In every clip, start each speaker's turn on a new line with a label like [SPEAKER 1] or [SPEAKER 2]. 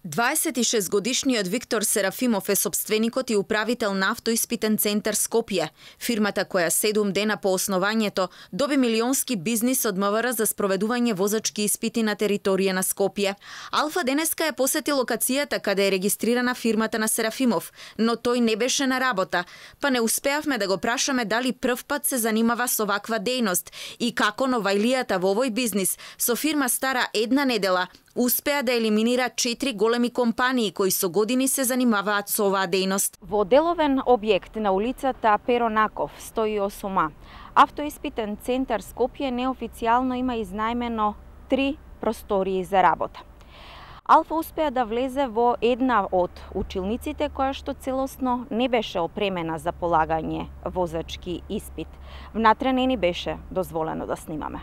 [SPEAKER 1] 26-годишниот Виктор Серафимов е сопственикот и управител на автоиспитен центар Скопје. Фирмата која 7 дена по основањето доби милионски бизнис од МВР за спроведување возачки испити на територија на Скопје. Алфа денеска е посети локацијата каде е регистрирана фирмата на Серафимов, но тој не беше на работа, па не успеавме да го прашаме дали прв пат се занимава со ваква дејност и како новајлијата во овој бизнис со фирма стара една недела успеа да елиминира 4 големи компании кои со години се занимаваат со оваа дејност.
[SPEAKER 2] Во деловен објект на улицата Перо Наков, 108А, автоиспитен центар Скопје неофицијално има изнајмено 3 простории за работа. Алфа успеа да влезе во една од училниците која што целосно не беше опремена за полагање возачки испит. Внатре не ни беше дозволено да снимаме.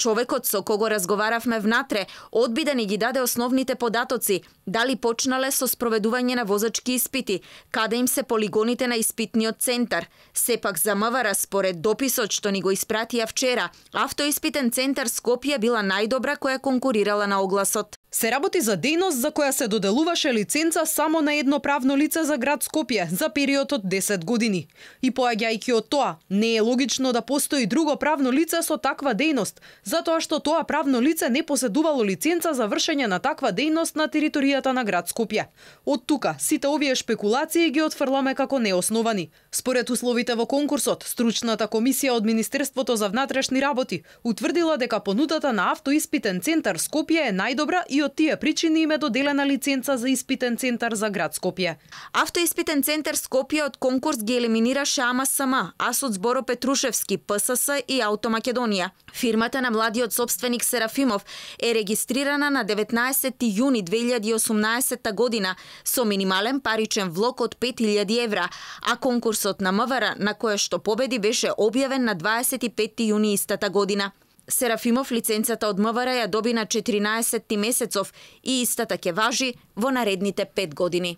[SPEAKER 1] Човекот со кого разговаравме внатре одби да ни ги даде основните податоци, дали почнале со спроведување на возачки испити, каде им се полигоните на испитниот центар. Сепак за МВР според дописот што ни го испратија вчера, автоиспитен центар Скопје била најдобра која конкурирала на огласот.
[SPEAKER 3] Се работи за дејност за која се доделуваше лиценца само на едно правно лице за град Скопје за период од 10 години. И поаѓајќи од тоа, не е логично да постои друго правно лице со таква дејност, затоа што тоа правно лице не поседувало лиценца за вршење на таква дејност на територијата на град Скопје. Од тука, сите овие шпекулации ги отфрламе како неосновани. Според условите во конкурсот, стручната комисија од Министерството за внатрешни работи утврдила дека понудата на автоиспитен центар Скопје е најдобра и од тие причини им е доделена лиценца за испитен центар за град Скопје.
[SPEAKER 1] Автоиспитен центар Скопје од конкурс ги елиминираше АМСМ, Асот Зборо Петрушевски, ПСС и Ауто Македонија. Фирмата на младиот сопственик Серафимов е регистрирана на 19 јуни 2018 година со минимален паричен влог од 5000 евра, а конкурсот на МВР на кој што победи беше објавен на 25 јуни истата година. Серафимов лиценцата од МВР ја доби на 14 месецов и истата ќе важи во наредните 5 години.